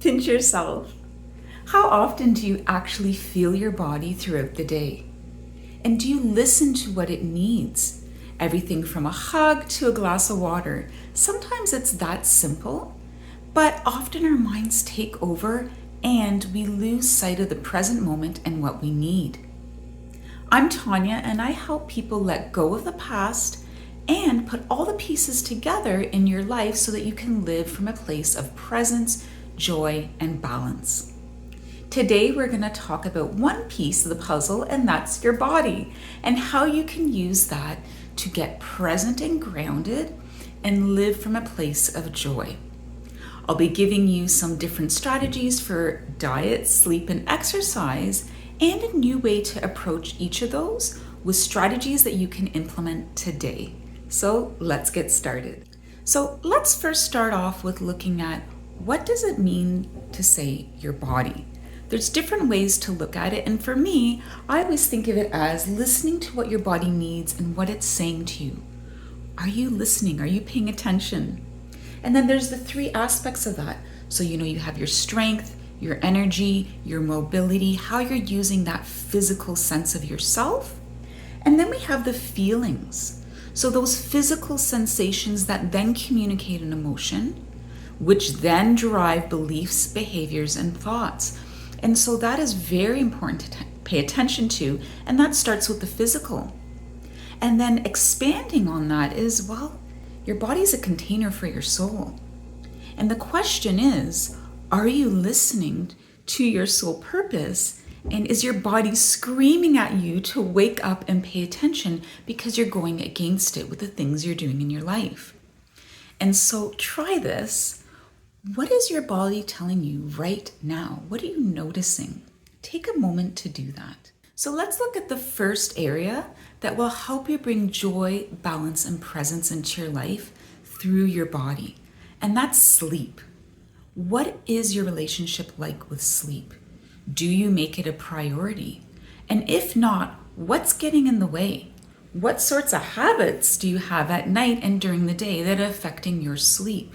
Pinch yourself. How often do you actually feel your body throughout the day? And do you listen to what it needs? Everything from a hug to a glass of water. Sometimes it's that simple, but often our minds take over and we lose sight of the present moment and what we need. I'm Tanya, and I help people let go of the past and put all the pieces together in your life so that you can live from a place of presence, joy, and balance. Today, we're going to talk about one piece of the puzzle, and that's your body, and how you can use that to get present and grounded and live from a place of joy. I'll be giving you some different strategies for diet, sleep, and exercise, and a new way to approach each of those with strategies that you can implement today. So let's get started. So let's first start off with looking at what does it mean to say your body? There's different ways to look at it, and for me, I always think of it as listening to what your body needs and what it's saying to you. Are you listening? Are you paying attention? And then there's the three aspects of that. So you have your strength, your energy, your mobility, how you're using that physical sense of yourself. And then we have the feelings. So those physical sensations that then communicate an emotion, which then drive beliefs, behaviors, and thoughts. And so that is very important to pay attention to, and that starts with the physical. And then expanding on that is, well, your body is a container for your soul. And the question is, are you listening to your soul purpose? And is your body screaming at you to wake up and pay attention because you're going against it with the things you're doing in your life? And so try this. What is your body telling you right now? What are you noticing? Take a moment to do that. So let's look at the first area that will help you bring joy, balance, and presence into your life through your body. And that's sleep. What is your relationship like with sleep? Do you make it a priority? And if not, what's getting in the way? What sorts of habits do you have at night and during the day that are affecting your sleep?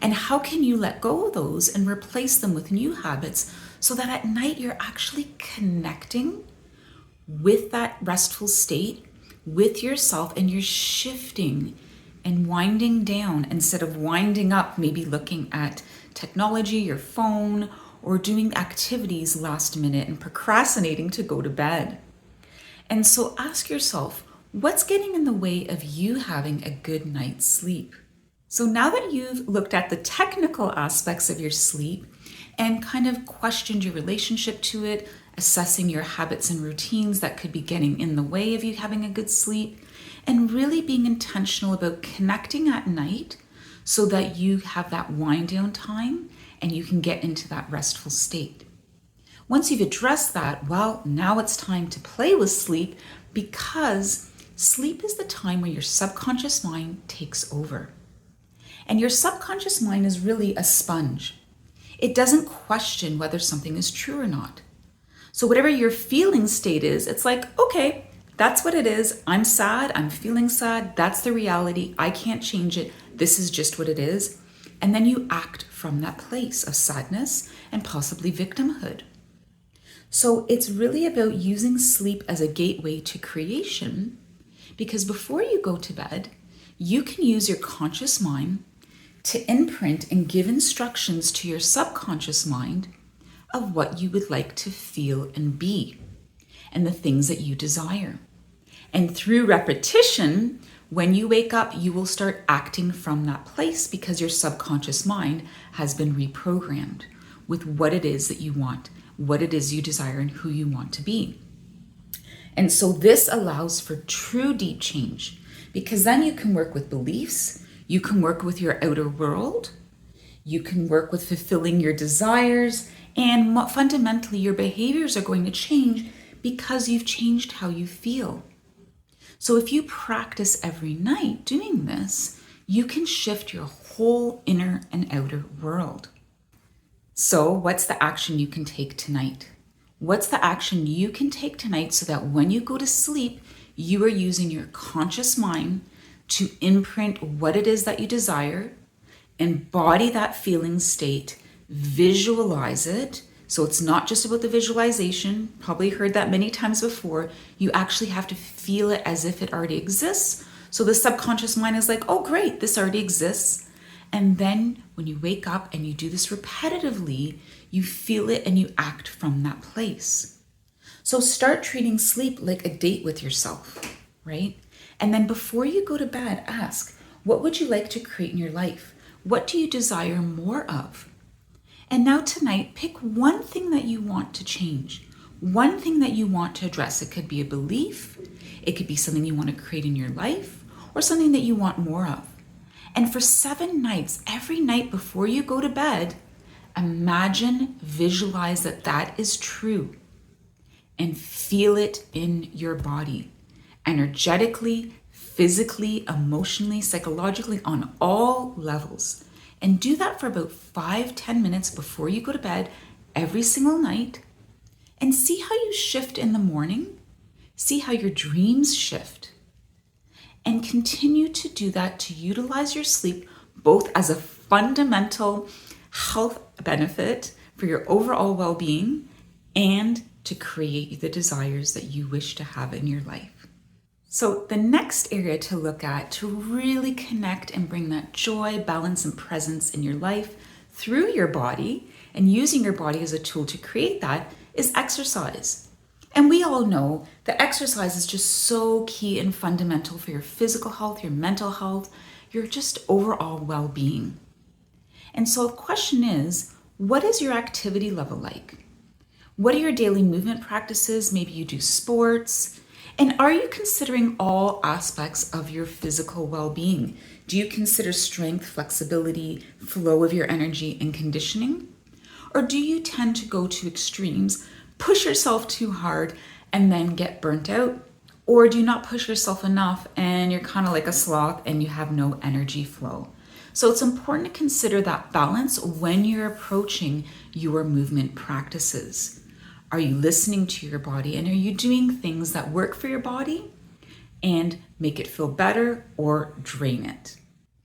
And how can you let go of those and replace them with new habits so that at night you're actually connecting with that restful state, with yourself, and you're shifting and winding down instead of winding up, maybe looking at technology, your phone, or doing activities last minute and procrastinating to go to bed. And so ask yourself, what's getting in the way of you having a good night's sleep? So now that you've looked at the technical aspects of your sleep and kind of questioned your relationship to it, assessing your habits and routines that could be getting in the way of you having a good sleep, and really being intentional about connecting at night so that you have that wind down time and you can get into that restful state. Once you've addressed that, well, now it's time to play with sleep, because sleep is the time where your subconscious mind takes over. And your subconscious mind is really a sponge. It doesn't question whether something is true or not. So whatever your feeling state is, it's like, okay, that's what it is. I'm sad. I'm feeling sad. That's the reality. I can't change it. This is just what it is. And then you act from that place of sadness and possibly victimhood. So it's really about using sleep as a gateway to creation, because before you go to bed, you can use your conscious mind to imprint and give instructions to your subconscious mind of what you would like to feel and be, and the things that you desire. And through repetition, when you wake up, you will start acting from that place because your subconscious mind has been reprogrammed with what it is that you want, what it is you desire, and who you want to be. And so this allows for true deep change, because then you can work with beliefs, you can work with your outer world, you can work with fulfilling your desires, and fundamentally your behaviors are going to change because you've changed how you feel. So if you practice every night doing this, you can shift your whole inner and outer world. So what's the action you can take tonight? What's the action you can take tonight so that when you go to sleep, you are using your conscious mind to imprint what it is that you desire, embody that feeling state, visualize it. So it's not just about the visualization. Probably heard that many times before. You actually have to feel it as if it already exists. So the subconscious mind is like, oh, great, this already exists. And then when you wake up and you do this repetitively, you feel it and you act from that place. So start treating sleep like a date with yourself, right? And then before you go to bed, ask, what would you like to create in your life? What do you desire more of? And now tonight, pick one thing that you want to change, one thing that you want to address. It could be a belief, it could be something you want to create in your life, or something that you want more of. And for 7 nights, every night before you go to bed, imagine, visualize that that is true and feel it in your body, energetically, physically, emotionally, psychologically, on all levels. And do that for about 5-10 minutes before you go to bed every single night, and see how you shift in the morning. See how your dreams shift. And continue to do that to utilize your sleep both as a fundamental health benefit for your overall well-being and to create the desires that you wish to have in your life. So the next area to look at to really connect and bring that joy, balance, and presence in your life through your body and using your body as a tool to create that is exercise. And we all know that exercise is just so key and fundamental for your physical health, your mental health, your just overall well-being. And so the question is, what is your activity level like? What are your daily movement practices? Maybe you do sports. And are you considering all aspects of your physical well-being? Do you consider strength, flexibility, flow of your energy, and conditioning? Or do you tend to go to extremes, push yourself too hard, and then get burnt out? Or do you not push yourself enough and you're kind of like a sloth and you have no energy flow? So it's important to consider that balance when you're approaching your movement practices. Are you listening to your body, and are you doing things that work for your body and make it feel better or drain it?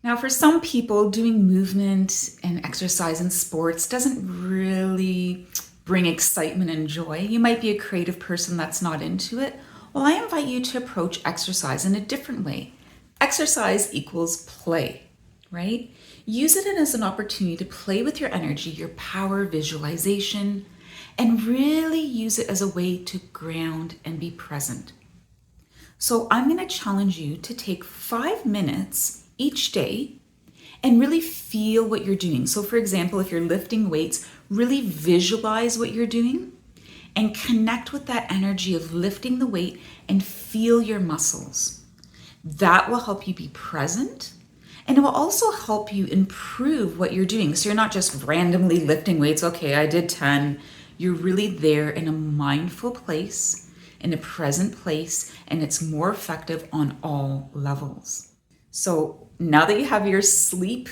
Now, for some people, doing movement and exercise and sports doesn't really bring excitement and joy. You might be a creative person that's not into it. Well, I invite you to approach exercise in a different way. Exercise equals play, right? Use it as an opportunity to play with your energy, your power, visualization, and really use it as a way to ground and be present. So I'm going to challenge you to take 5 minutes each day and really feel what you're doing. So for example, if you're lifting weights, really visualize what you're doing and connect with that energy of lifting the weight and feel your muscles. That will help you be present, and it will also help you improve what you're doing. So you're not just randomly lifting weights. Okay, I did 10. You're really there in a mindful place, in a present place, and it's more effective on all levels. So now that you have your sleep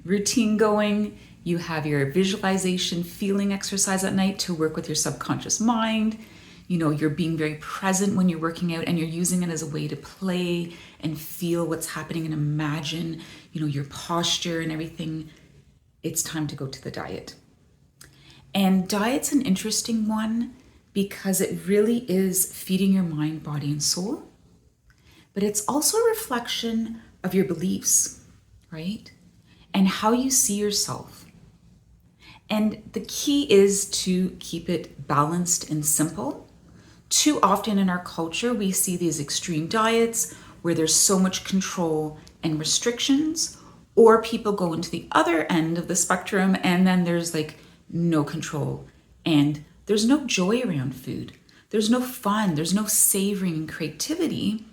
routine going, you have your visualization, feeling exercise at night to work with your subconscious mind. You're being very present when you're working out, and you're using it as a way to play and feel what's happening and imagine, your posture and everything. It's time to go to the diet. And diet's an interesting one because it really is feeding your mind, body, and soul. But it's also a reflection of your beliefs, right? And how you see yourself. And the key is to keep it balanced and simple. Too often in our culture, we see these extreme diets where there's so much control and restrictions, or people go into the other end of the spectrum and then there's like no control and there's no joy around food. There's no fun, there's no savoring and creativity.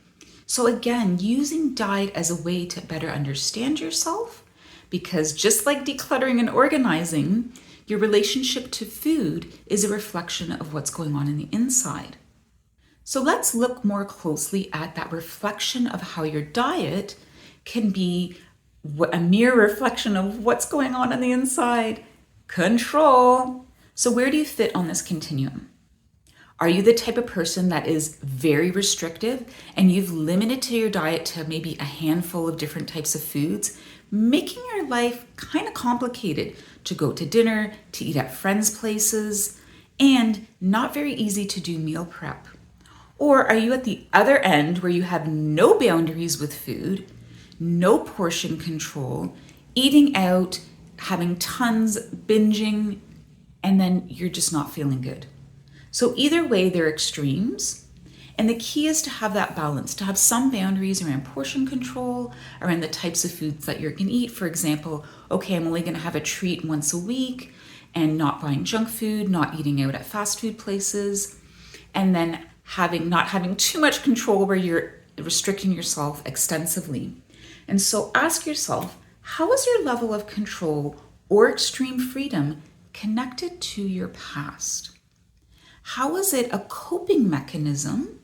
So again, using diet as a way to better understand yourself, because just like decluttering and organizing, your relationship to food is a reflection of what's going on in the inside. So let's look more closely at that reflection of how your diet can be a mere reflection of what's going on the inside. Control. So where do you fit on this continuum? Are you the type of person that is very restrictive and you've limited to your diet to maybe a handful of different types of foods, making your life kind of complicated to go to dinner, to eat at friends' places, and not very easy to do meal prep? Or are you at the other end where you have no boundaries with food, no portion control, eating out, having tons, binging, and then you're just not feeling good? So either way, they're extremes. And the key is to have that balance, to have some boundaries around portion control, around the types of foods that you're going to eat. For example, okay, I'm only going to have a treat once a week and not buying junk food, not eating out at fast food places, and then not having too much control where you're restricting yourself extensively. And so ask yourself, how is your level of control or extreme freedom connected to your past? How is it a coping mechanism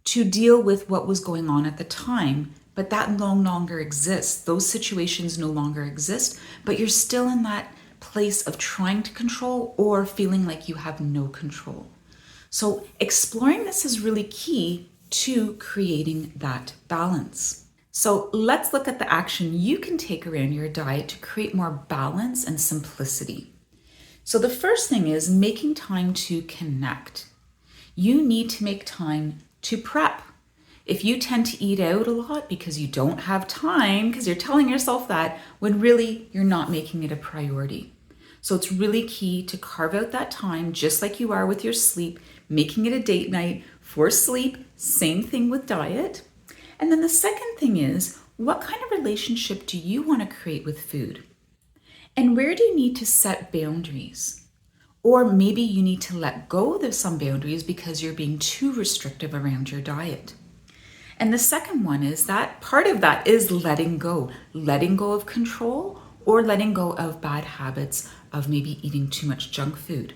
to deal with what was going on at the time, but that no longer exists? Those situations no longer exist, but you're still in that place of trying to control or feeling like you have no control. So exploring this is really key to creating that balance. So let's look at the action you can take around your diet to create more balance and simplicity. So the first thing is making time to connect. You need to make time to prep. If you tend to eat out a lot because you don't have time, because you're telling yourself that, when really you're not making it a priority. So it's really key to carve out that time, just like you are with your sleep, making it a date night for sleep, same thing with diet. And then the second thing is, what kind of relationship do you want to create with food? And where do you need to set boundaries? Or maybe you need to let go of some boundaries because you're being too restrictive around your diet. And the second one is that part of that is letting go of control or letting go of bad habits of maybe eating too much junk food.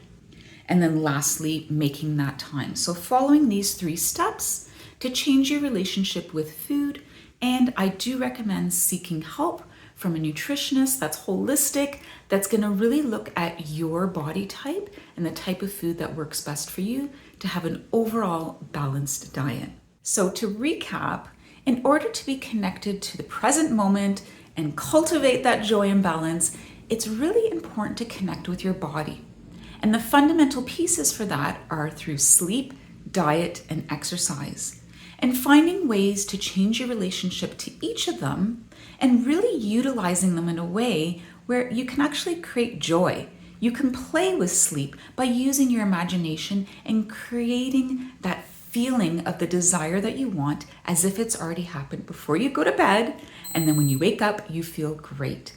And then lastly, making that time. So following these 3 steps to change your relationship with food. And I do recommend seeking help from a nutritionist that's holistic, that's going to really look at your body type and the type of food that works best for you to have an overall balanced diet. So to recap, in order to be connected to the present moment and cultivate that joy and balance, it's really important to connect with your body. And the fundamental pieces for that are through sleep, diet, and exercise. And finding ways to change your relationship to each of them and really utilizing them in a way where you can actually create joy. You can play with sleep by using your imagination and creating that feeling of the desire that you want as if it's already happened before you go to bed. And then when you wake up, you feel great.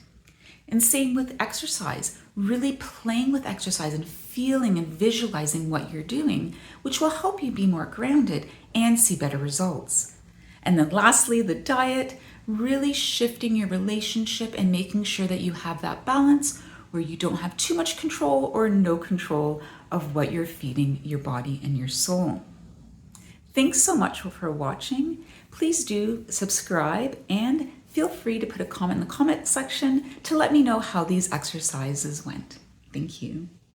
And same with exercise, really playing with exercise and feeling and visualizing what you're doing, which will help you be more grounded and see better results. And then lastly, the diet, really shifting your relationship and making sure that you have that balance where you don't have too much control or no control of what you're feeding your body and your soul. Thanks so much for watching. Please do subscribe and feel free to put a comment in the comment section to let me know how these exercises went. Thank you.